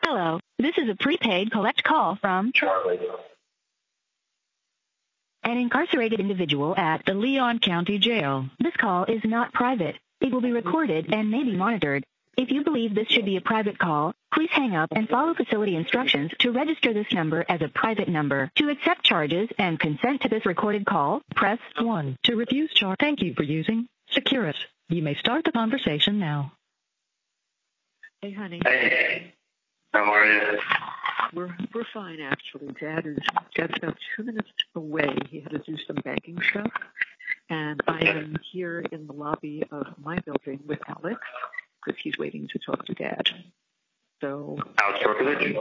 Hello, this is a prepaid collect call from Charlie. an incarcerated individual at the Leon County Jail. This call is not private. It will be recorded and may be monitored. If you believe this should be a private call, please hang up and follow facility instructions to register this number as a private number. To accept charges and consent to this recorded call, press 1. To refuse charge, thank you for using Securus. You may start the conversation now. Hey, honey. Hey, how are you? We're fine, actually. Dad's about 2 minutes away. He had to do some banking stuff. And I am here in the lobby of my building with Alex because he's waiting to talk to Dad. So Alex Berkovich?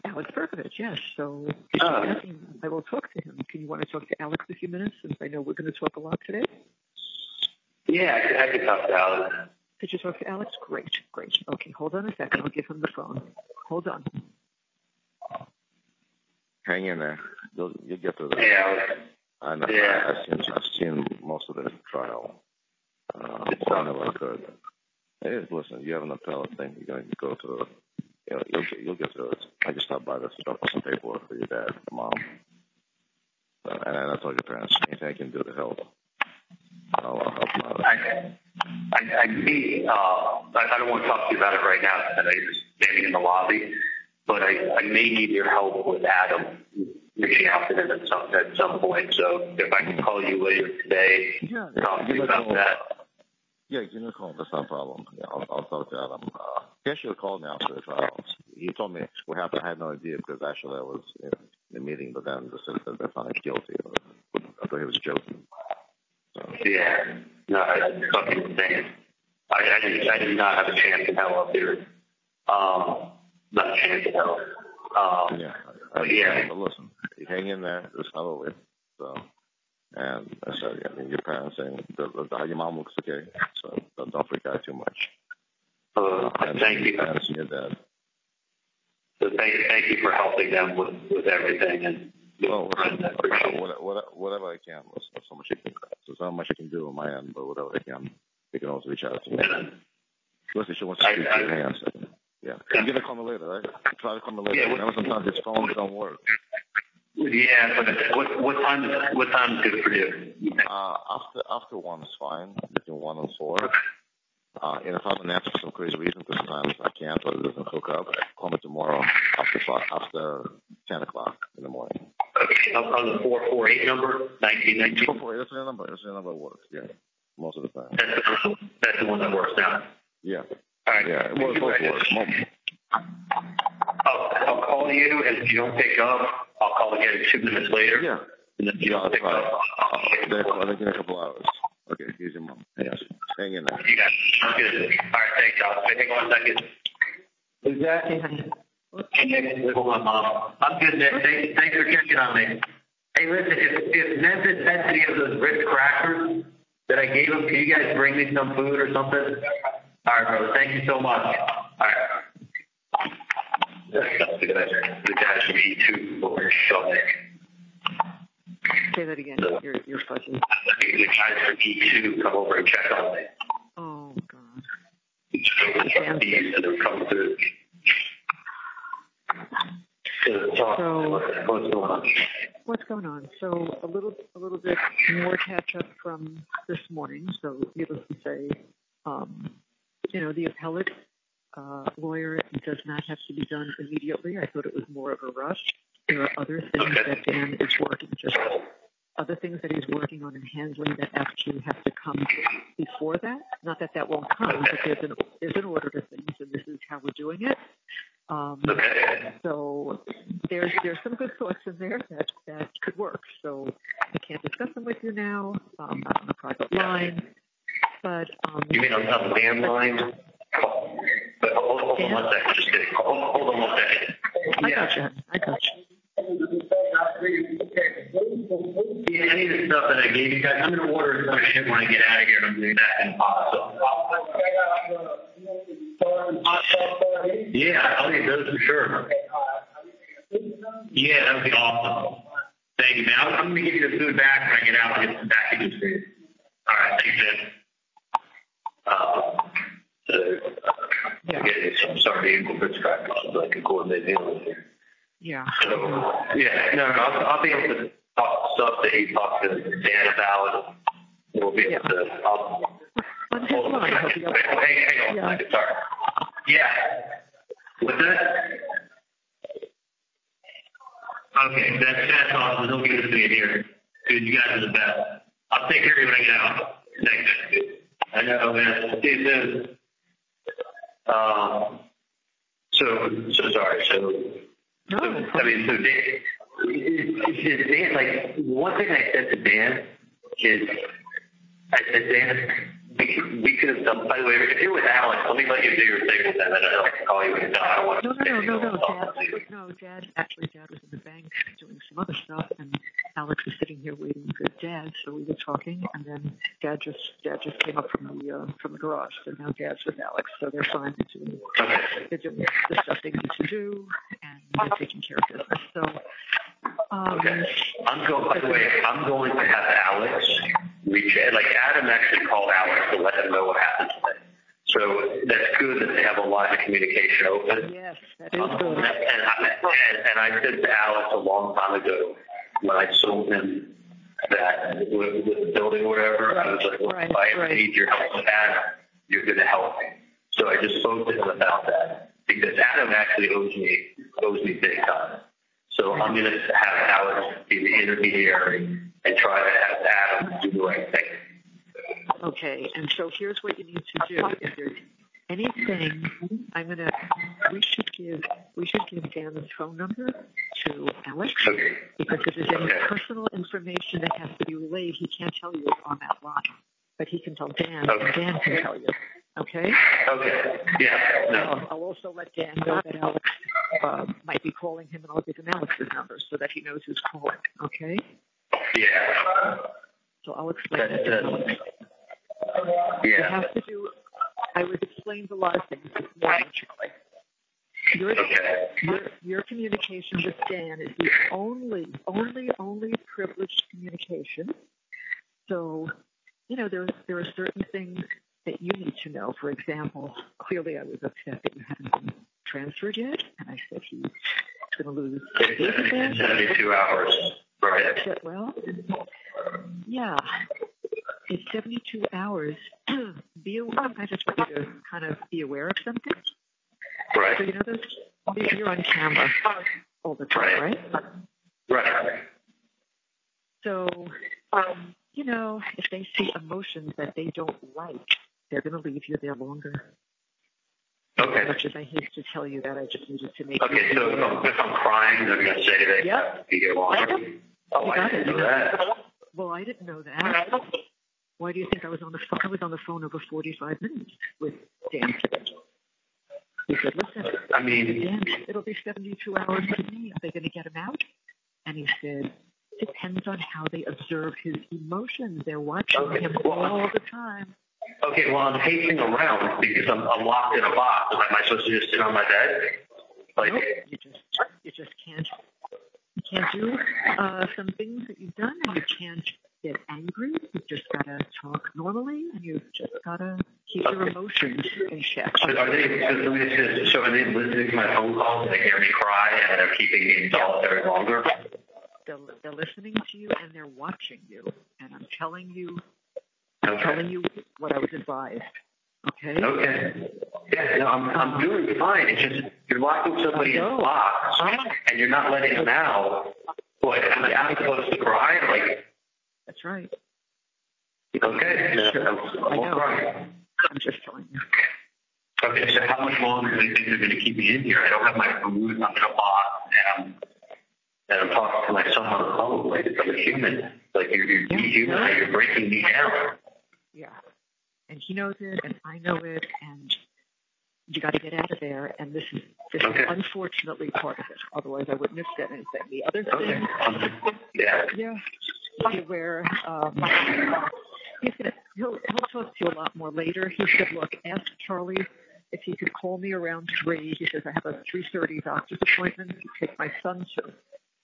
Alex Berkovich, yes. So I will talk to him. Can you want to talk to Alex a few minutes since I know we're going to talk a lot today? Yeah, I could talk to Alex. Did you talk to Alex? Great. Okay, hold on a second. I'll give him the phone. Hold on. Hang in there. You'll get through this. Hey, Alex. I know. Yeah. I've seen most of the trial. I know I could. Hey, listen, you have an appellate thing. You're going to go to. You'll get through it. I just stopped by to drop off some paperwork for your dad, and mom, and I told your parents anything I can do to help. I'll help them out. I don't want to talk to you about it right now because I know you're standing in the lobby, but I may need your help with Adam reaching out to him at some point. So if I can call you later today, talk to you about that. Yeah, give me a call. That's not a problem. Yeah, I'll talk to Adam. He actually called me after the trial. He told me what happened. I had no idea because actually I was in the meeting, but then they said that they found him guilty. I thought he was joking. So. Yeah, no, it's fucking insane. I did not have a chance in hell up here. Not a chance in hell. But listen, you hang in there. It's not over. So, and I said, your parents saying your mom looks okay. So don't freak out too much. Thank you. Parents and your dad. So thank you for helping them with everything and. Well, whatever I can. There's so much I can. There's not much I can do on my end, but whatever I can, they can always reach out to me. Listen, she wants to speak to you. Hang on a second. Yeah, you're gonna call me later, right? Try to call me later. Yeah, remember, sometimes his phones don't work. Yeah, but what time is good for you? After 1 is fine. Between 1 and 4. And if I don't answer for some crazy reason, because sometimes I can't or it doesn't hook up, call me tomorrow after 10 o'clock in the morning. Okay, on the 448 number, 1919. 448. That's the number. That's the number that works. Yeah, most of the time. That's the one that works now. Yeah. All right. Yeah, both works. I'll call you, and if you don't pick up, I'll call again 2 minutes later. Yeah. And then if you don't pick up, I'll give a couple hours. Okay, here's your mom. Yes. Hang in there. You got it. Good. All right, thanks, Alex. Hang on a second. Is that? Hey, hold on, Mom. I'm good, Nick. Thanks for checking on me. Hey, listen, if Ned sent any of those Ritz crackers that I gave him, can you guys bring me some food or something? All right, bro. Thank you so much. All right. The guys from E2 over shot. Say that again. You're fuzzy. The guys from E2 come over and check on me. Oh, God. And they're coming through. So, what's going on? So a little bit more catch up from this morning. So needless to say, the appellate lawyer does not have to be done immediately. I thought it was more of a rush. There are other things that Dan is working, other things that he's working on and handling that actually have to come before that. Not that won't come, but there's an order to things, and this is how we're doing it. So there's some good thoughts in there that could work. So I can't discuss them with you now. Not on a private line, but you mean on a landline? But hold on one second. Just kidding. Hold on one second. I got you. Yeah, any of the stuff that I gave you guys, I'm going to order a ton of shit when I get out of here, and I'm doing that in pasta. Yeah, I'll need those for sure. Yeah, that would be awesome. Thank you, man. I'm going to give you the food back when I get out and get some packages for you. All right, thanks, man. I'm sorry. vehicle dispatch, so I can coordinate him with you. Yeah. So, yeah, no, I'll be able to talk stuff that he talked to Dan about. We'll be able to. On his line, he'll be able to. Hang on a second, sorry. Yeah. What's that? Okay, that's awesome. Don't get it to me in here. Dude, you guys are the best. I'll take care of you when I get out. Thanks. I know, man. See you soon. So sorry. No. I mean, so Dan, like, one thing I said to Dan is, I said, Dan, we could have done, by the way, if you're with Alex, let me let you do your thing with them. I don't like to call you when you're done. I don't want to No, Dad was in the bank doing some other stuff, and Alex was sitting here waiting for Dad, so we were talking, and then Dad just came up from the garage, so now Dad's with Alex, so they're fine. They're doing the stuff they need to do, and they're taking care of business. So, okay. By the way, I'm going to have Alex reach, like Adam actually called Alex to let him know what happened today. So that's good that they have a line of communication open. Yes, that is good. And I said to Alex a long time ago, when I sold him that with the building or whatever, I was like, well, if I ever need your help with that, you're going to help me. So I just spoke to him about that because Adam actually owes me big time. So I'm going to have Alex be the intermediary and try to have Adam do the right thing. Okay, and so here's what you need to do. If there's anything, we should give Dan's phone number to Alex, because if there's any personal information that has to be relayed, he can't tell you on that line, but he can tell Dan, and Dan can tell you. Okay? Okay. Yeah. No. I'll also let Dan know that Alex might be calling him, and I'll give him Alex's number so that he knows who's calling. Okay? Yeah. So I'll explain that to Alex. Yeah. You have to do. I was explained a lot of things this morning, Charlie. Your communication with Dan is the only privileged communication. So, there are certain things that you need to know. For example, clearly I was upset that you hadn't been transferred yet, and I said he's going to lose 72 hours. Right. Well, yeah. It's 72 hours. I just want you to kind of be aware of something. Right. So, you're on camera all the time, right? Right. So, if they see emotions that they don't like, they're going to leave you there longer. Okay. As much as I hate to tell you that, I just needed to make Okay, so if I'm crying, they're going to say that you have to be here longer? Oh, I didn't know that. Well, I didn't know that. Why do you think I was on the phone? I was on the phone over 45 minutes with Dan today. He said, listen, Dan, it'll be 72 hours to me. Are they going to get him out? And he said, depends on how they observe his emotions. They're watching him all the time. Okay, well, I'm pacing around because I'm locked in a box. Am I supposed to just sit on my bed? Nope, you just can't. You can't do some things that you've done, and you can't get angry. You've just got to talk normally, and you've just got to keep your emotions in check. So are they listening to my phone calls and they hear me cry and they're keeping me in solitary longer? They're listening to you and they're watching you, and I'm telling you what I was advised. Okay. Okay. Yeah, no, I'm doing fine. It's just you're locking somebody in a box and you're not letting them out. What? Am I supposed to cry? Like. That's right. Okay. I know. I'm just telling you. Okay, so how much longer do they think they're going to keep me in here? I don't have my food. I'm in a box, and I'm talking to my son on the phone. Like I'm a human. Like you're dehumanizing. You're breaking me down. Yeah, and he knows it, and I know it, and you got to get out of there. And this is unfortunately part of it. Otherwise, I wouldn't have said anything. The other thing, be aware. He'll talk to you a lot more later. He said, "Look, ask Charlie if he could call me around 3. He says I have a 3:30 doctor's appointment to take my son to."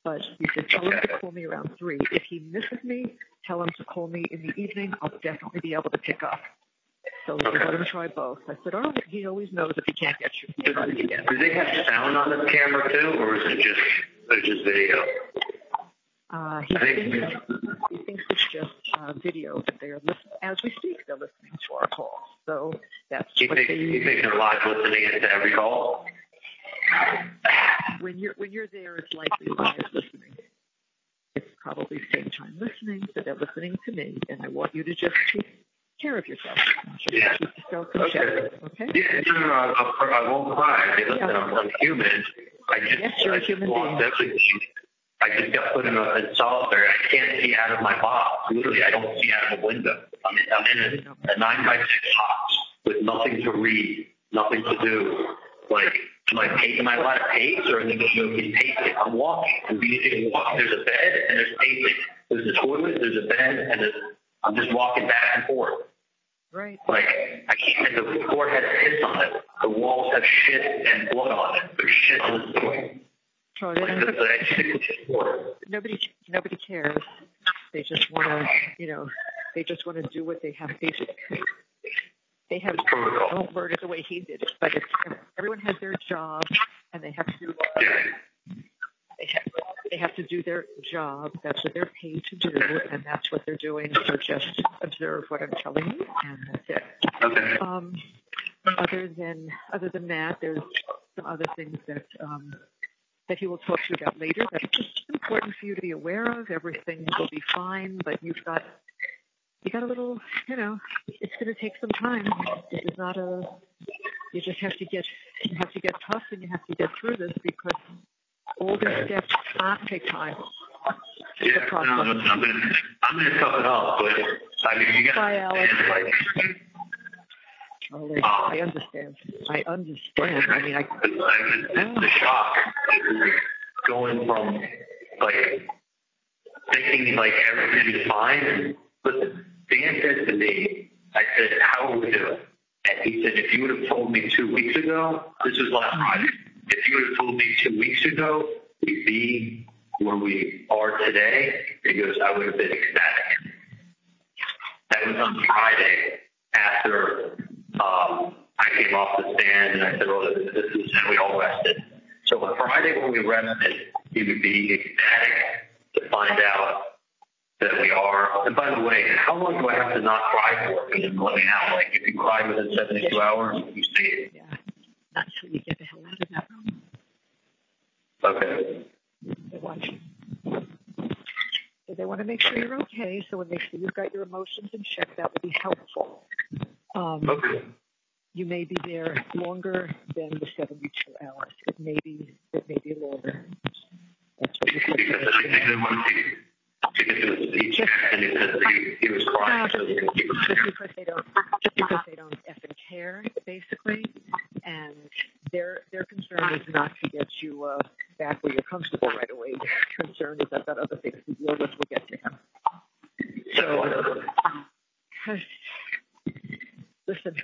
But he said, tell him to call me around 3. If he misses me, tell him to call me in the evening. I'll definitely be able to pick up. So we let him try both. I said, all right, he always knows if he can't get you. Do they have sound on the camera too, or is it just video? He thinks it's just video, but they are listening as we speak. They're listening to our calls. So that's You think they're live listening into every call? When you're there, it's likely live listening. It's probably same time listening, so they're listening to me, and I want you to just take care of yourself. Just keep yourself in check. Okay? Yeah, I won't cry. Hey, listen, I'm human. You're a human being. Everything. I just got put in solitary. I can't see out of my box. Literally, I don't see out of the window. I'm in a 9x6 box with nothing to read, nothing to do. Am I allowed to pace, or is it pacing? I'm walking. There's a bed and there's pacing. There's a toilet, there's a bed, and I'm just walking back and forth. Right. I can't. The floor has piss on it. The walls have shit and blood on it. There's shit on the floor. So nobody cares. They just want to, do what they have. They have, I won't word it the way he did it, but everyone has their job, and they have to. They have to do their job. That's what they're paid to do, and that's what they're doing. So just observe what I'm telling you, and that's it. Okay. Other than that, there's some other things that he will talk to you about later. That's just important for you to be aware of. Everything will be fine, but you got a little. It's going to take some time. This is not You just have to get tough, and you have to get through this, because all these steps take time. Yeah, I'm gonna tough it up, but you got. Bye, Alex. I understand. I mean, the shock, going from thinking everything is fine. Listen, Dan said to me, I said, "How are we doing?" And he said, "If you would have told me 2 weeks ago, this was last Friday. If you would have told me 2 weeks ago, we'd be where we are today," he goes, "I would have been ecstatic." That was on Friday after I came off the stand, and I said, "Well, this is," and we all rested. So on Friday when we rested, he would be ecstatic to find out that we are. And by the way, how long do I have to not cry for? And let me know. If you cry within 72 hours, you see it. Yeah, not until you get the hell out of that room. Okay. They want to make sure you're okay, so when they see you've got your emotions in check, that will be helpful. Okay. You may be there longer than the 72 hours. It may be longer. That's what you said. Because I think they want to because it was he checked and he said he was crying. Just because they don't effing care, basically, and their concern is not to get you back where you're comfortable right away. Their concern is I've got other things to deal with. We'll get to him. So, listen,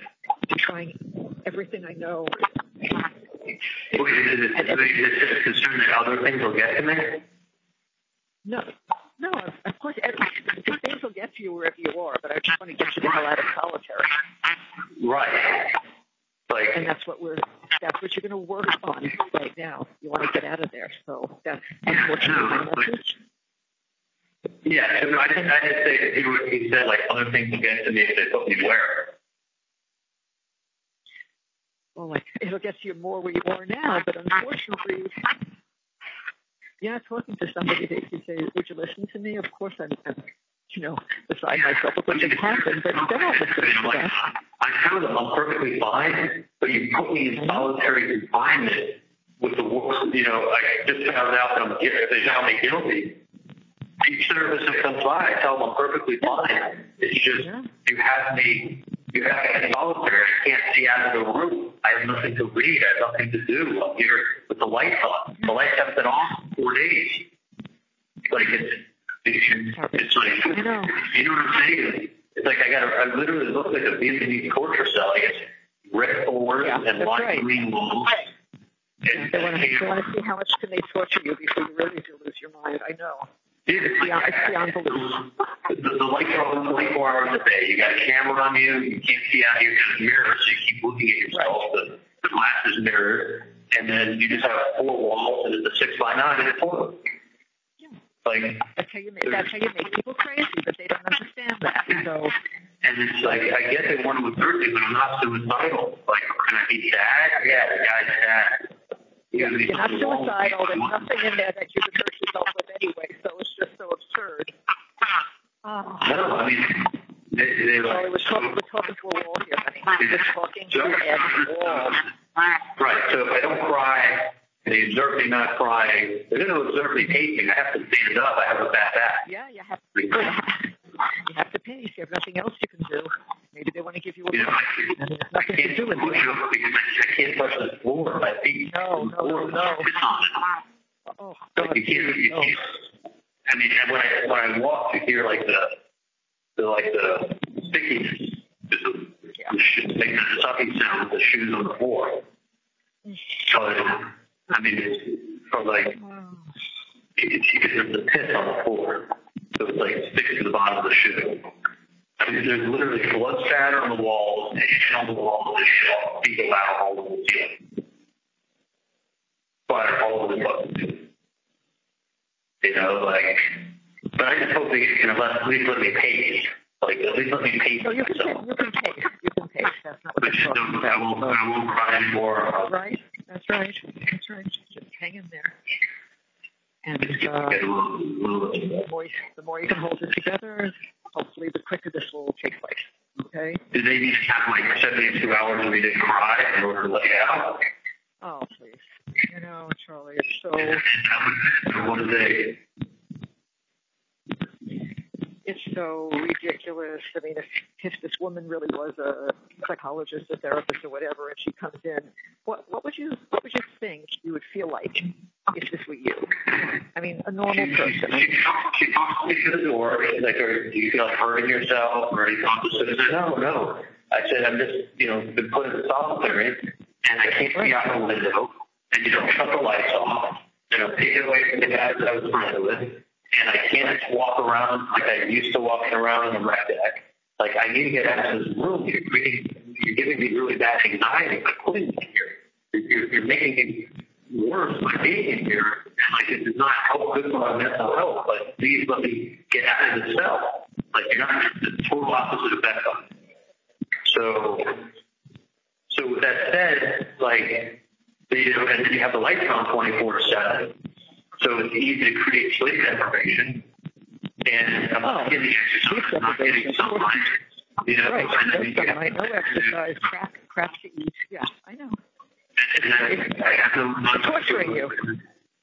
I'm trying everything I know. Is it concerned that other things will get to me? No, of course, things will get to you wherever you are, but I just want to get you the hell out of solitary. Right. And that's what you're going to work on right now. You want to get out of there, so that's unfortunately my message. Yeah, I didn't say that he said other things will get to me if they put me where. Well, it'll get to you more where you are now, but unfortunately, you're not talking to somebody that you say, "Would you listen to me?" Of course, I'm beside myself with what just happened, but they're not listening to that. I'm perfectly fine, but you put me in solitary confinement with the worst. I just found out that if they found me guilty, each service that comes by, I tell them I'm perfectly fine. It's just you have me in solitary. I can't see out of the room. I have nothing to read. I have nothing to do. I'm here with the lights on. The lights haven't been on for 4 days. It's like, you know what I'm saying? It's like I literally look like a Vietnamese torture cell. I guess red floors and light green walls. They want to see how much can they torture you before you really do lose your mind. I know. It's beyond belief. the lights are on 24 hours a day. You got a camera on you. You can't see out your mirror, so you keep looking at yourself. Right. The glass is mirrored, and then you just have 4 walls, and it's a 6x9 in a toilet. Yeah. Like that's how you make people crazy, but they don't understand that. So. And it's like, I guess I want to assert it, but I'm not suicidal. Like, can I be sad? Yeah, the guy's sad. You're not suicidal. There's nothing in there that you could hurt yourself with anyway, so it's just so absurd. Oh. No, I mean, we're talking to a wall here, honey. We're talking to a wall. Right, so if I don't cry, and they observe me not crying, they're going to observe me pacing. I have to stand up. I have a bad back. Yeah, you have to. You have to pace. You have nothing else you can do. Maybe they want to give you a break. There's nothing to do with it. I can't touch the floor with my feet. No. Oh, God. You can't. I mean, when I walk, you hear like the stickiness, the sucking sound of the shoes on the floor. So I mean, it's sort of like there's the piss on the floor, so it's like sticks to the bottom of the shoe. I mean, there's literally blood spatter on the walls, and on the walls, and people out all over the ceiling, fire all over the fucking. You know, like, but I just hope they can at least let me pace. Like, at least let me pace. No, you can pace. That's not what but just don't, I won't cry anymore. Right. That's right. Just hang in there. And the more you can hold it together, hopefully the quicker this will take place. Okay? Do they need to have like 72 hours and we didn't cry in order to let it out? Oh, please. You know, Charlie, it's so... What are they? It's so ridiculous. I mean, if this woman really was a psychologist, a therapist, or whatever, and she comes in, what would you think you would feel like if this were you? I mean, a normal person. She talks me to the door. She's like, do you feel like hurting yourself or any thoughts of suicide? No. I said, I'm just, been put in solitary, and I can't see out the window, and you don't shut the lights off, take it away from the guys that I was friends with, and I can't walk around like I used to walking around in the rec deck. Like, I need to get out of this room. You're giving me really bad anxiety by putting me here. You're making me worse by being in here. And, like, it does not help good for my mental health. Like, please let me get out of the cell. Like, you're not the total opposite effect on it. So with that said, like, and then you have the lights on 24/7, so it's easy to create sleep deprivation. And I'm not getting exercise, I'm not getting sunlight. Right, no sunlight, no exercise, crap to eat. Yeah, I know. And then I have to torturing you.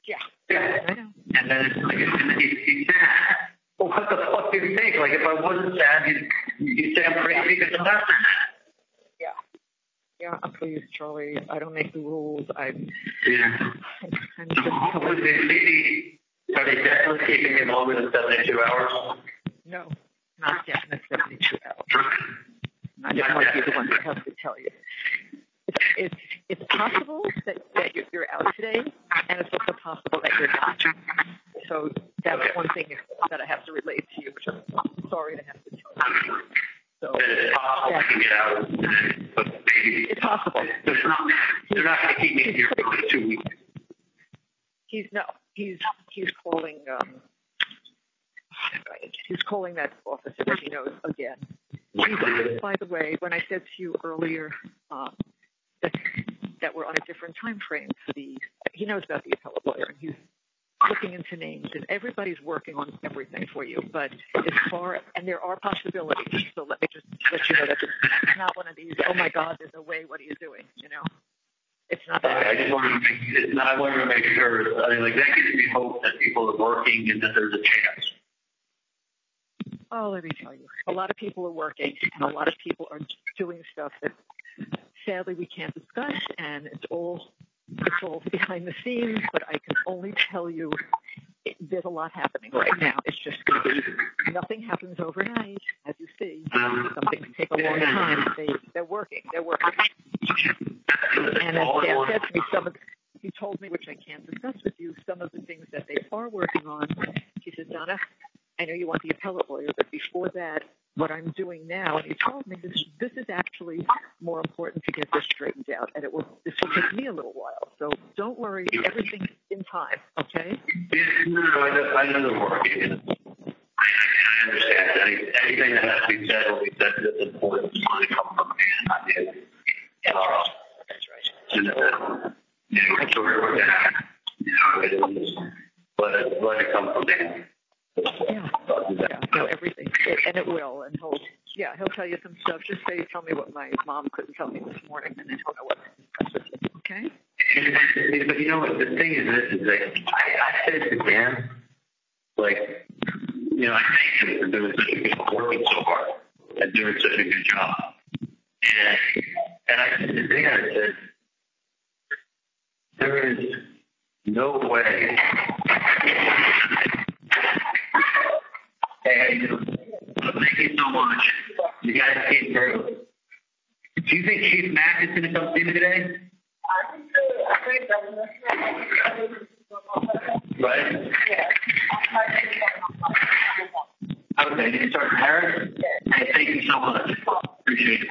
Yeah, I know. And then it's like, he's sad. Well, what the fuck do you think? Like, if I wasn't sad, you'd say I'm crazy because I'm not sad. Yeah, please, Charlie. I don't make the rules. I'm So are they definitely keeping it longer than 72 hours? No, not definitely 72 hours. I just want to be the one that has to tell you. It's possible that you're out today, and it's also possible that you're not. So that's one thing that I have to relate to you, which I'm sorry to have to tell you. So, it's possible I can get out today, but maybe it's possible. They're not going to keep me here for like 2 weeks. He's calling. He's calling that officer that he knows again. By the way, when I said to you earlier that we're on a different time frame for he knows about the appellate lawyer, and he's looking into names, and everybody's working on everything for you. But and there are possibilities. So let me just let you know that it's not one of these. Oh my God, there's no way. What are you doing? It's not that. I just wanted to make sure. I mean, like, that gives me hope that people are working and that there's a chance. Oh, let me tell you, a lot of people are working, and a lot of people are doing stuff that sadly we can't discuss, and it's all behind the scenes. But I can only tell you, there's a lot happening right now. It's just nothing happens overnight, as you see. Some things take a long time. They're working. And as Dan said to me, he told me, which I can't discuss with you, some of the things that they are working on. He said, Donna, I know you want the appellate lawyer, but before that, what I'm doing now, and he told me this is actually more important to get this straightened out, and this will take me a little while. So don't worry, everything's in time, okay? No, I know the work. I understand. Anything that has to be said will be said. That's important. It's going to come from me, not you. That's right. So we're let it come from me. Yeah, no, everything, and it will, and he'll tell you some stuff. Just say, tell me what my mom couldn't tell me this morning, and then he'll know what to discuss with you, okay? But you know what, the thing is this, is that I said to Dan, like, you know, I thank him for doing such a good, working so hard, and doing such a good job. And I said to Dan, I said, there is no way. Hey, how you doing? Thank you so much. You guys came through. Do you think Chief Mack is going to come see me today? Right? Yeah. Okay, Sergeant Harris? Hey, thank you so much. Appreciate it.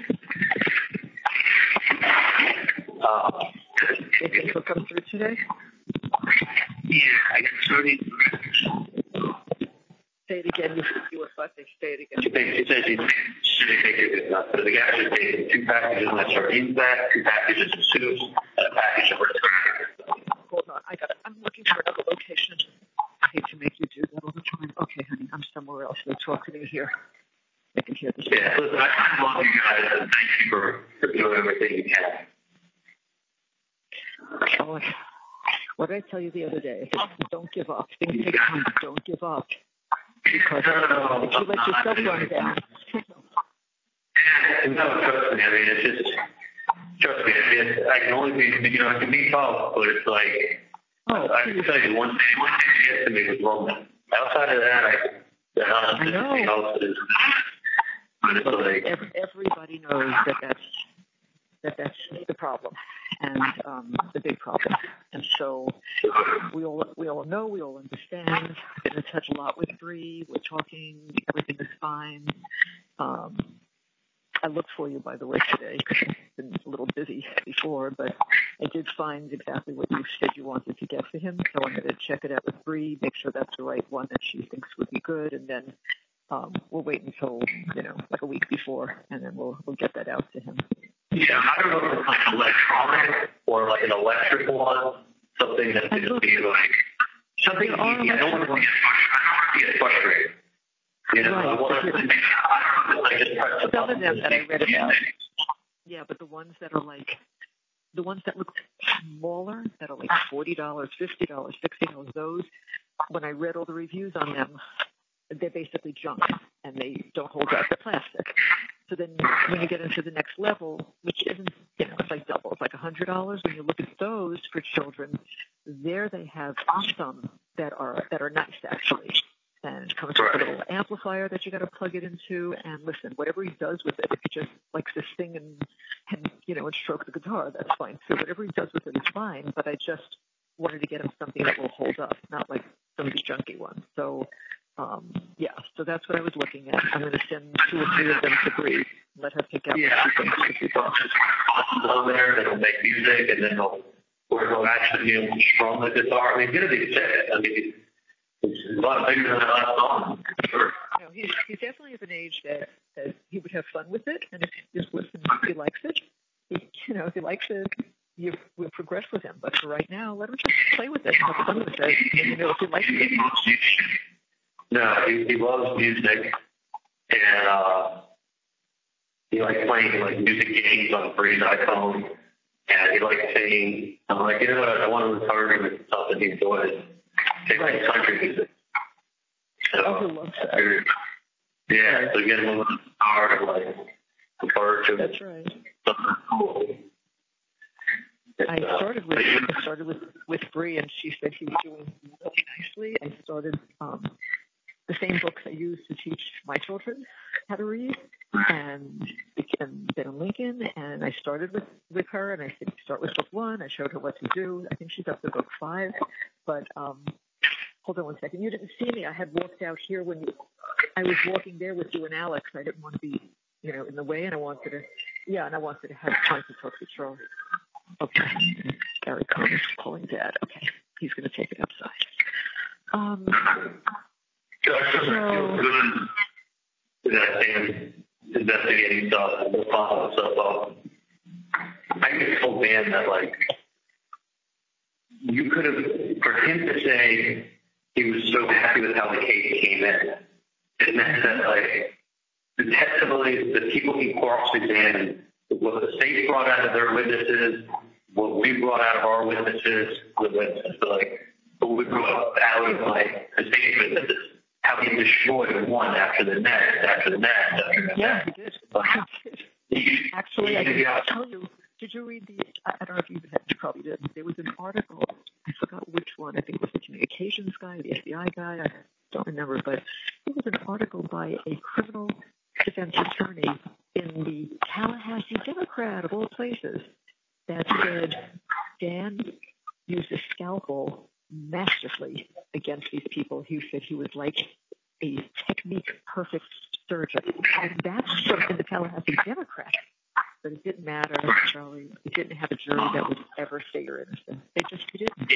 You think he'll come through today? Yeah, I got 30. Say it again. You were fussy. Say it again. She says she should take it enough. So the guy should take 2 packages of sardines back, 2 packages of soups, and a package of return. Hold on. I'm looking for another location. I hate to make you do that all the time. Okay, honey. I'm somewhere else. You're talking to me here. I can hear this. Yeah, listen, I love you guys, and thank you for doing everything you can. Oh, what did I tell you the other day? I said, don't give up. Things take time, but don't give up. Because if you let yourself run down. No, trust me. I mean, it's just, trust me. I mean, I can only be, you know, I can be tough, but it's like, I can tell you, one thing that gets to me was Roman. Outside of that, I know. Everything else is, but it's like, everybody knows that's the problem, and the big problem. And so we all know, we all understand. I've been in touch a lot with Bree. We're talking. Everything is fine. I looked for you, by the way, today because I've been a little busy before, but I did find exactly what you said you wanted to get for him. So I'm going to check it out with Bree, make sure that's the right one that she thinks would be good, and then we'll wait until, like a week before, and then we'll get that out to him. Yeah, I don't know if it's like electronic or like an electrical one, something that's going to be like something easy. I don't want to get frustrated. You know, right. I want to make I just press the some button. of them that I read about. Yeah, but the ones that look smaller, that are like $40, $50, $60, those, when I read all the reviews on them, they're basically junk and they don't hold up. They're plastic. So then when you get into the next level, which isn't, it's like double. It's like $100. When you look at those for children, there they have some that are nice, actually. And it comes with a little amplifier that you got to plug it into. And listen, whatever he does with it, if he just likes to sing and stroke the guitar, that's fine too. Whatever he does with it is fine. But I just wanted to get him something that will hold up, not like some of these junky ones. So, so that's what I was looking at. I'm going to send 2 or 3 of them to Bree. Let her pick out what she thinks would be best. On there, that'll make music, and then they'll actually strum the guitar. I mean, it's going to be sick. I mean, it's a lot bigger than that last song, for sure. He's definitely of an age that he would have fun with it, and if you just listen, if he likes it, if he likes it, we'll progress with him. But for right now, let him just play with it. Have fun with it. And, if he likes it. No, he loves music, and he likes playing like music games on Bree's iPhone, and he likes singing. I'm like, what? I want to target with something he enjoys. Take like country music. So, he loves that. Yeah, so get him a little guitar and like guitar to That's right. something cool. I started with Bree, and she said he was doing really nicely. I started the same books I use to teach my children how to read, and then Lincoln, and I started with her, and I said, start with book 1. I showed her what to do. I think she's up to book 5, but Hold on one second. You didn't see me. I had walked out here when I was walking there with you and Alex. I didn't want to be, in the way, and I wanted to have time to talk to Charlie. Okay. Gary Cohn is calling Dad. Okay. He's going to take it outside. Investigating stuff and following stuff up. I just told Dan that, like, you could have, for him to say he was so happy with how the case came in, it meant that, like, the testimonies, the people he cross-examined, what the state brought out of their witnesses, what we brought out of our witnesses, what we brought out of, like, the state witnesses, how he destroyed one after the next, after the next, after the next. Yeah, he did. Actually, I can tell you, did you read I don't know if you probably did. There was an article, I forgot which one, I think it was the communications guy, the FBI guy, I don't remember, but it was an article by a criminal defense attorney in the Tallahassee Democrat, of all places, that said Dan used a scalpel masterfully against these people. He said he was like a technique-perfect surgeon. And that's from in the Tallahassee Democrat. But it didn't matter, Charlie. It didn't have a jury that would ever say you're innocent. They just didn't.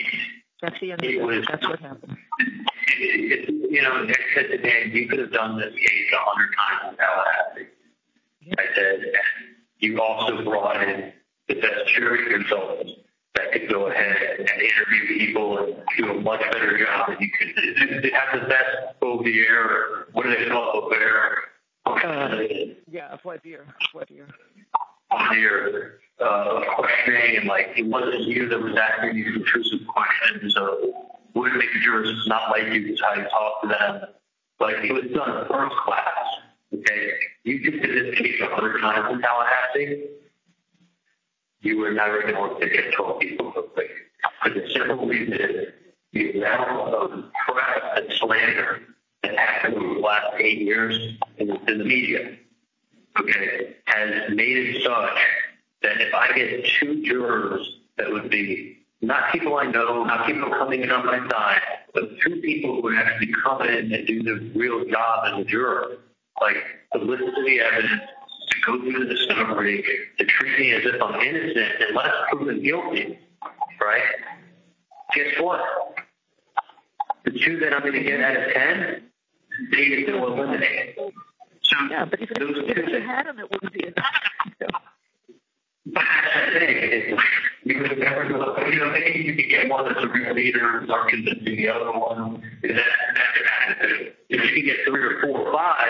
That's the end of it. That's what happened. I said to Dan, you could have done this case 100 times in Tallahassee. Yeah. I said, you also brought in the best jury consultants that could go ahead and interview people and do a much better job than you could. They have the best Bouvier, what do they call it, yeah, voir dire. Questioning, and like, it wasn't you that was asking these intrusive questions, so it wouldn't make the jurors not like you because how you talk to them. Like, it was done first class. Okay, you just did this case 100 times in Tallahassee, you were never going to get 12 people quickly. For the simple reason, the amount of press and slander that happened over the last 8 years in the media, okay, has made it such that if I get 2 jurors that would be not people I know, not people coming in on my side, but 2 people who would actually come in and do the real job as a juror, like to listen to the evidence, to go through the discovery, to treat me as if I'm innocent unless proven guilty, right? Guess what? The 2 that I'm going to get out of 10, they get to eliminate. So yeah, but if you had them, it wouldn't be enough. But that's the thing. You would never know. Maybe you could get one that's a real leader, start convincing the other one. That's attitude. If you can get 3 or 4 or 5,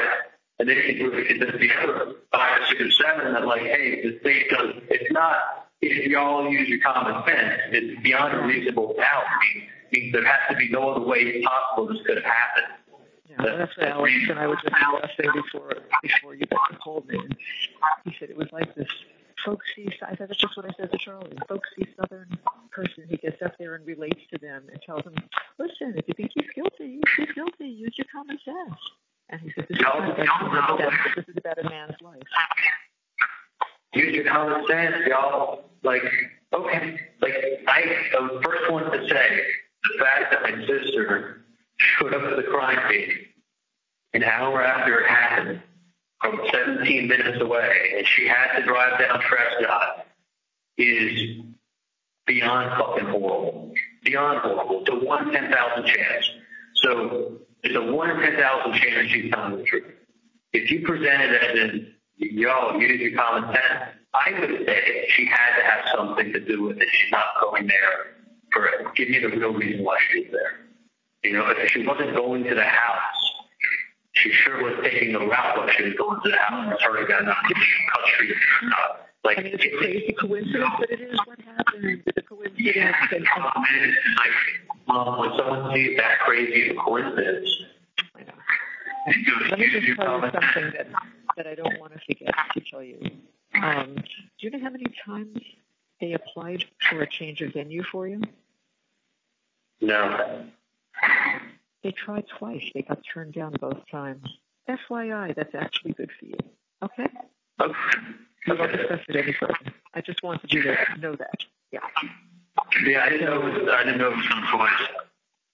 and then you can really convince the other 5 or 6 or 7 that, like, hey, the state does. It's not. If y'all use your common sense, it's beyond a reasonable doubt. Means there has to be no other way possible this could have happened. Yeah, that's what Alex and I were just discussing before you called me. And he said it was like this folksy, I thought that's just what I said to Charlie, folksy Southern person. He gets up there and relates to them and tells them, listen, if you think he's guilty, use your common sense. And he said, this is about a man's life. Use your common sense, y'all. Like, okay. Like, I was the first one to say the fact that my sister showed up at the crime scene an hour after it happened from 17 minutes away, and she had to drive down Prescott is beyond fucking horrible. Beyond horrible. It's a 1 in 10,000 chance. So it's a 1 in 10,000 chance she's telling the truth. If you present it as in, y'all, use your common sense, I would say she had to have something to do with it. She's not going there for it. Give me the real reason why she was there. If she wasn't going to the house, she sure was taking the route when she was going to the house. It's already got enough cut street. Like, it's a crazy coincidence, but it is what happened. It's a coincidence. When someone sees that crazy coincidence, I know. Let me just tell you something that I don't want to forget to tell you. Do you know how many times they applied for a change of venue for you? No. They tried twice. They got turned down both times. FYI, that's actually good for you. Okay? Okay. We won't discuss it any further. I just wanted you to know that. Yeah. Yeah, I didn't know it was done twice.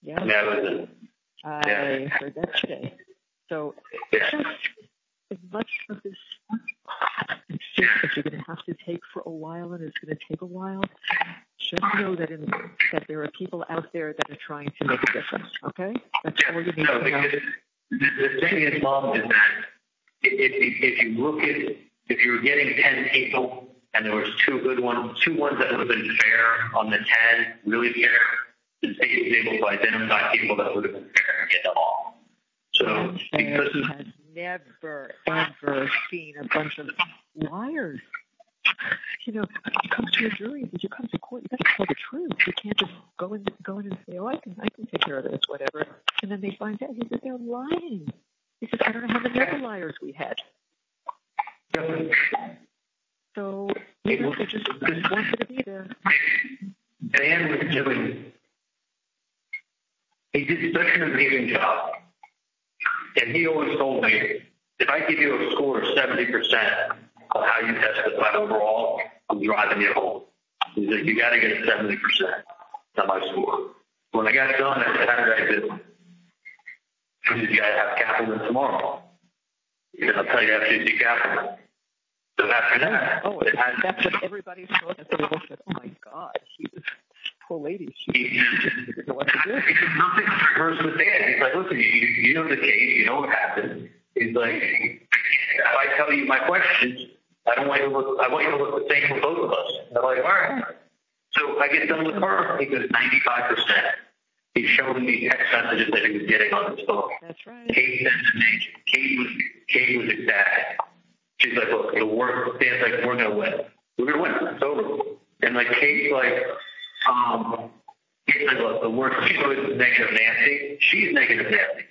Yeah. I heard that today. So just as much of this shit that you're going to have to take for a while, and it's going to take a while, just know that there are people out there that are trying to make a difference, okay? That's all you need to know. The thing is, Mom, is that if you look at, if you were getting 10 people and there was two ones that would have been fair on the 10, really fair, the state is able to identify people that would have been fair and get them all. So because he has never, ever seen a bunch of liars. You know, you come to a jury, you come to court, you got to tell the truth. You can't just go in and say, oh, I can take care of this, whatever. And then they find out, he says, they're lying. He says, I don't know how many other liars we had. So, you know, they just wanted to be there. Dan was doing, he did such an amazing job. And he always told me, if I give you a score of 70% of how you testify overall, I'm driving you home. He's like, you got to get 70% on my score. When I got done, I said, how did I do? He said, you got to have Kaplan tomorrow. He said, I'll tell you after you see Kaplan. So after that, that's what everybody thought. That's what they all said. Oh my God, poor lady. She didn't know what to do. Because nothing rehearsed with Dan. He's like, listen, you know the case, you know what happened. He's like, if I tell you my questions, I want you to look the same for both of us. And I'm like, all right. So I get done with her. He goes 95%. He's showing me text messages that he was getting on his phone. That's right. Kate sent to me. Kate was ecstatic. She's like, look, the work. Dan's like, we're gonna win. We're gonna win. It's over. And like Kate's like, look, the worst. She was negative Nancy. She's negative Nancy.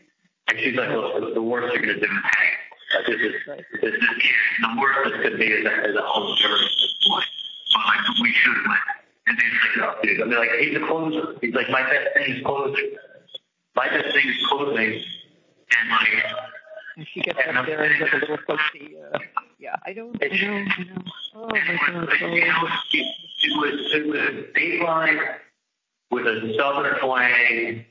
And she's like, look, the worst you're gonna do is hang. Like, this is the worst this could be is a home jury at this point. But like, we should win. And Dan's like, no, dude. I mean, like, he's a closer. He's like, my best thing is closing. My best thing is closing. And like, and she gets up there and gets a little folksy. Yeah, I know. Oh my God. It was Dateline with a southern twang,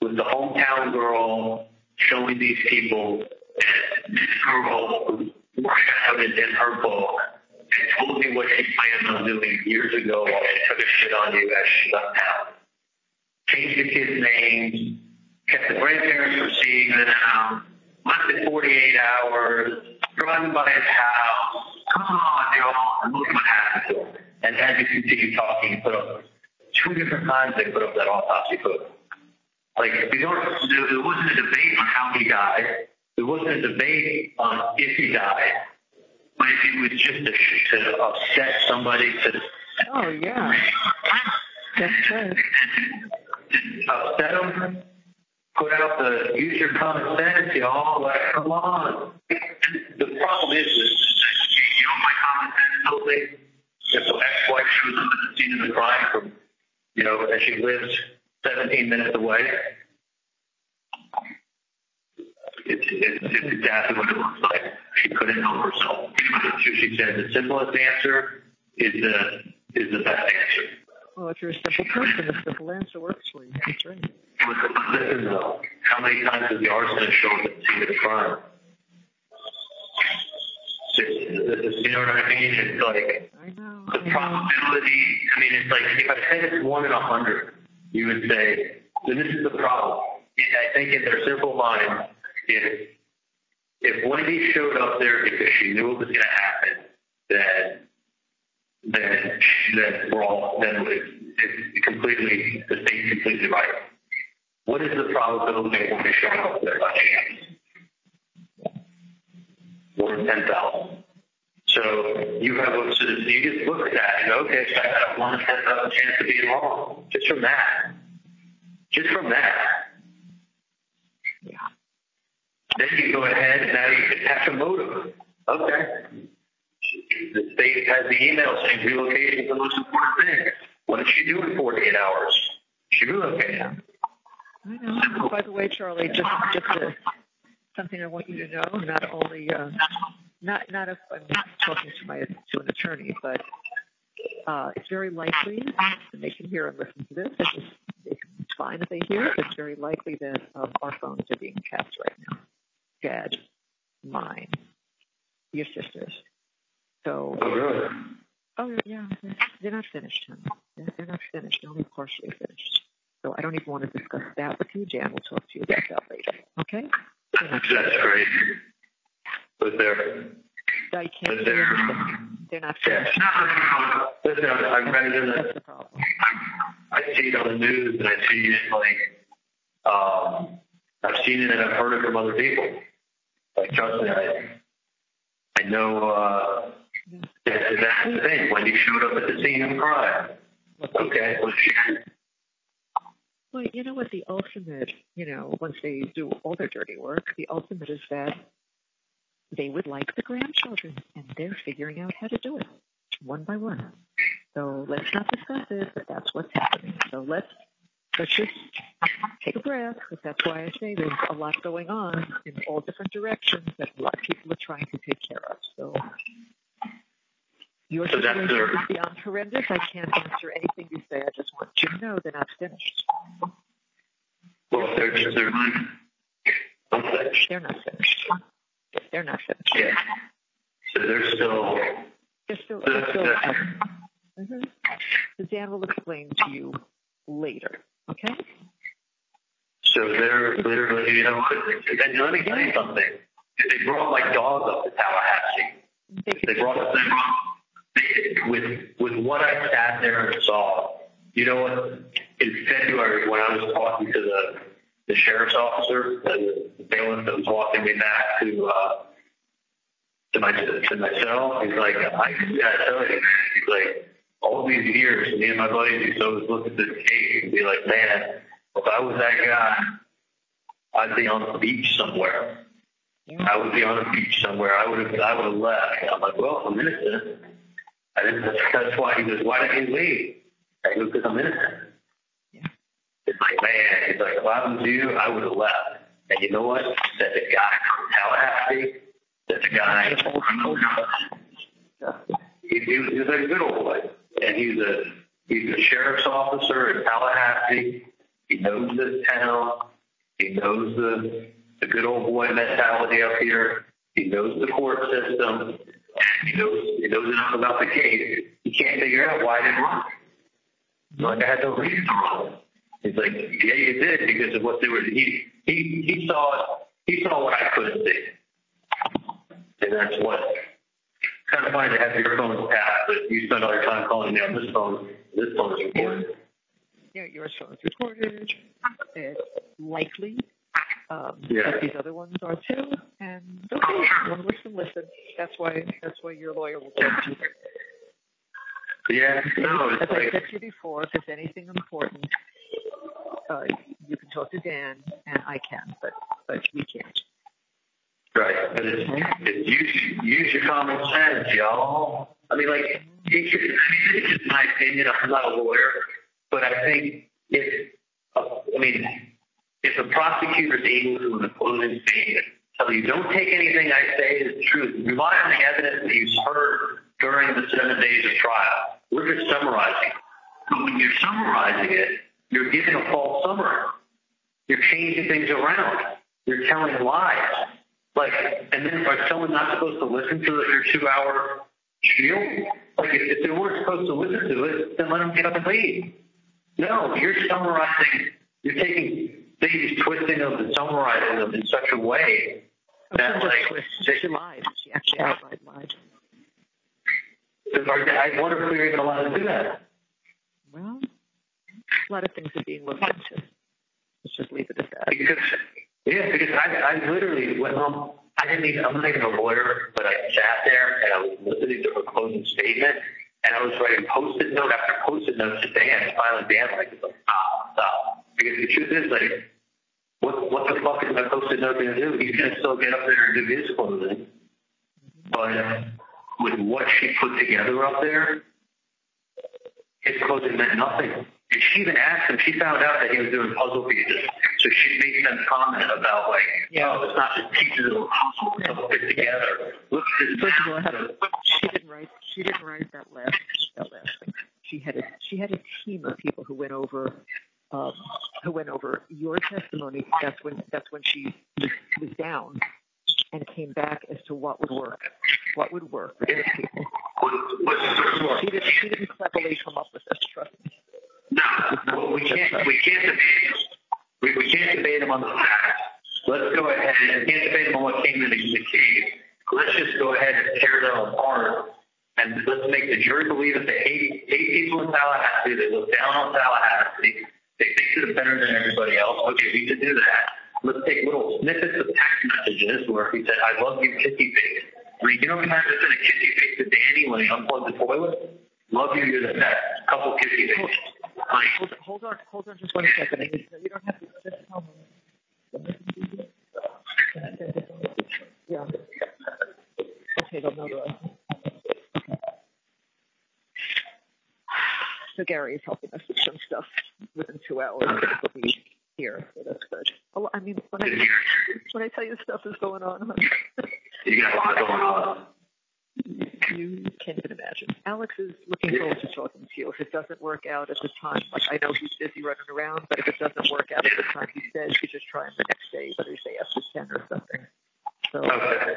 with the hometown girl showing these people, and this girl worked out in her book and told me what she planned on doing years ago while she took a shit on you as she left town. Changed the kids' names, kept the grandparents from seeing them, left in 48 hours, driving by his house. Come on, y'all, and look what happened to him. And as you continue talking, he put up 2 different times they put up that autopsy photo. Like, there wasn't a debate on how he died. There wasn't a debate on if he died. But it was just to upset somebody. Oh, yeah. That's right. Upset them. Put out the use your common sense, y'all. Like, come on. And the problem is, you know my common sense totally? If the ex-wife shows up at the scene of the crime from, and she lives 17 minutes away, it's exactly what it looks like. She couldn't help herself. She said the simplest answer is the best answer. Well, if you're a simple person, a simple answer works for you. That's right. Listen, though, how many times does the arsonist show up at the scene of the crime? You know what I mean? It's like the probability. I mean, it's like if I said it's 1 in 100, you would say, then this is the problem. And I think in their simple mind, if Wendy showed up there because she knew it was going to happen, then it's completely, the state's completely right. What is the probability of Wendy showing up there by chance? 1 in 10,000. So you just look at that and go, okay, so I got a 1 in 10,000 chance of being wrong. Just from that. Yeah. Then you go ahead and now you attach a motive. Okay. The state has the email saying relocation is the most important thing. What did she do in 48 hours? She relocated. I know. By the way, Charlie, just something I want you to know. Not only not if I'm talking to an attorney, but it's very likely, and they can hear and listen to this. They can find fine if they hear it. It's very likely that our phones are being tapped right now. Dad, mine, your sister's. So. Oh, really? Oh, yeah. They're not finished, honey. They're not finished. They're only partially finished. So I don't even want to discuss that with you. Jan will talk to you about that later. Okay? That's great. But I can't say anything. They're not finished. Listen, I've read it in That's the problem. I see it on the news, and I see it I've seen it and I've heard it from other people. Like, trust me, I know that's the thing. Wendy showed up at the scene and cried. Okay, well, well, you know what? The ultimate, once they do all their dirty work, the ultimate is that they would like the grandchildren, and they're figuring out how to do it one by one. So let's not discuss it, but that's what's happening. So let's just take a breath, because that's why I say there's a lot going on in all different directions that a lot of people are trying to take care of. So your situation is beyond horrendous. I can't answer anything you say. I just want you to know they're not finished. Well, they're not finished. They're not finished. They're not finished. Yeah. So they're still mm-hmm. So Dan will explain to you later. Okay? So they're literally, and let me tell you something. They brought my dog up to Tallahassee. They brought with what I sat there and saw. You know what? In February, when I was talking to the sheriff's officer, the bailiff that was walking me back to my cell, he's like, I gotta tell you, man. He's like, all these years, me and my buddies used to always look at this case and be like, man, if I was that guy, I'd be on the beach somewhere. I would be on a beach somewhere. I would have left. And I'm like, well, I'm innocent. That's why he goes, why didn't you leave? I go, because I'm innocent. Yeah. It's like, man, he's like, if I was you, I would have left. And you know what? That the guy from Tallahassee, that the guy he was a good old boy. And he's a sheriff's officer in Tallahassee. He knows this town. He knows the good old boy mentality up here. He knows the court system. And he knows enough about the case. He can't figure out why I didn't run. Like, I had no reason to run. He's like, yeah, you did, because of what they were. He saw what I couldn't see, and that's what. Kind of funny to have your phone tapped, but you spend all your time calling me on this phone. This phone is recorded. Yeah, your phone is recorded. It's likely that these other ones are too. And okay, you want to listen. That's why your lawyer will talk to you. Yeah, no, as I said to you before, if there's anything important, you can talk to Dan, and I can, but we can't. Right, but it's use your common sense, y'all. I mean, like, this is my opinion. I'm not a lawyer, but I think if the prosecutor is able to, in a closing statement, tell you, don't take anything I say as truth. Rely on the evidence that you've heard during the 7 days of trial. We're just summarizing. But when you're summarizing it, you're giving a false summary. You're changing things around. You're telling lies. Like, and then are someone not supposed to listen to your 2-hour spiel? Like, if they weren't supposed to listen to it, then let them get up and leave. No, you're summarizing. You're taking things, twisting them and summarizing them in such a way that, like, she lied. She actually outright lied. I wonder if we're even allowed to do that. Well, a lot of things are being looked into. Let's just leave it at that. Because I literally went home. I'm not even a lawyer, but I sat there and I was listening to her closing statement, and I was writing post-it note after post-it note to Dan. Finally, Dan was like, stop. Because the truth is, like, what the fuck is my post-it note going to do? He's going to still get up there and do his closing. But with what she put together up there, his closing meant nothing. And she even asked him, she found out that he was doing puzzle pieces. So she made some comment about, like, it's not just pieces of a puzzle that fit together. Look at this. First of all, she didn't write that last thing. She had a team of people who went over also went over your testimony. That's when she was down and came back as to what would work for those people. She didn't cleverly come up with this, trust me. No, we can't debate. We can't debate them on the facts. Let's go ahead and can't debate them on what came in the case. Let's just go ahead and tear them apart, and let's make the jury believe that they hate people in Tallahassee. They look down on Tallahassee. They think they're better than everybody else. Okay, we can do that. Let's take little snippets of text messages where he said, "I love you, kissy face." I mean, you know how many times I sent a kissy face to Danny when he unplugged the toilet? Love you, you're the best. Couple kissy faces. Hold on just 1 second. You don't have to just tell me. Yeah. Okay, they'll notarize. Okay. So Gary is helping us with some stuff within 2 hours. He'll be here, so that's good. I mean, when I tell you stuff is going on, you got a lot going on. You can't even imagine. Alex is looking forward to talking to you. If it doesn't work out at the time, like I know he's busy running around, but if it doesn't work out at the time he says, you just try him the next day, whether you say after 10 or something. So, okay.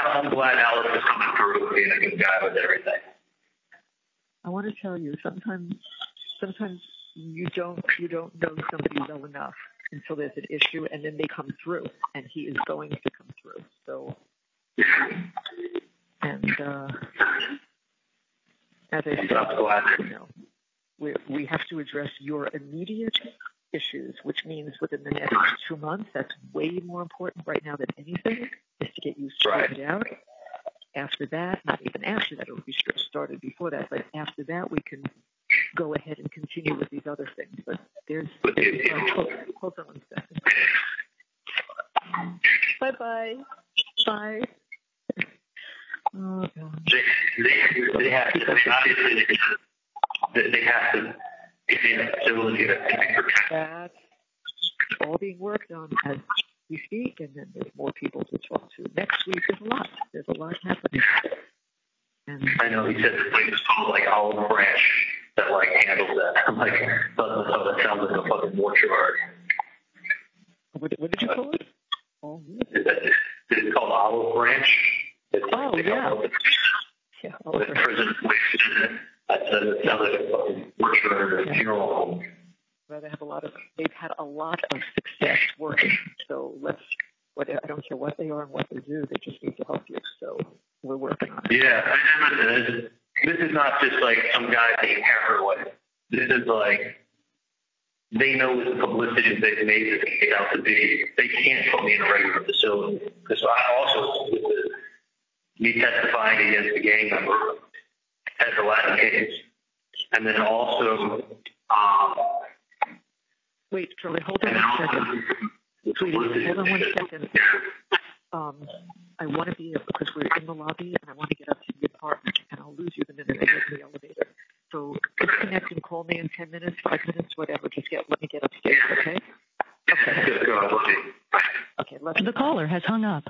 I'm glad Alex is coming through being a good guy with everything. I want to tell you, sometimes you don't know somebody well enough until there's an issue, and then they come through, and he is going to come through. So, and as I said, we have to address your immediate issues, which means within the next 2 months. That's way more important right now than anything, is to get you straightened out. After that, not even after that, it'll be started before that, but after that, we can go ahead and continue with these other things. But hold on 1 second. Bye. Bye. Oh, God. They have to, obviously, they have to get in a facility that can be protected. That's all being worked on as we speak, and then there's more people to talk to. Next week, there's a lot happening. And I know he said the place was called like Olive Branch that like handles that. I'm like, that sounds like a fucking mortuary. What did you call it? Oh, really? It's called Olive Branch. Oh, yeah. Yeah, the prison place. That sounds like a fucking mortuary or a funeral home. Well, they've had a lot of success working. So I don't care what they are and what they do, they just need to help you. So we're working on it. Yeah, this is not just like some guy being heroin. This is like, they know the publicity they've made this case out to be. They can't put me in a regular facility. Because I also, with me testifying against the gang member as a Latin case. And then also, wait, Charlie, hold on 1 second. Sweetie, hold on 1 second. I want to be able, because we're in the lobby, and I want to get up to the apartment, and I'll lose you the minute I get in the elevator. So disconnect and call me in 10 minutes, 5 minutes, whatever. Just let me get upstairs, okay? Okay. Okay. Okay. The caller has hung up.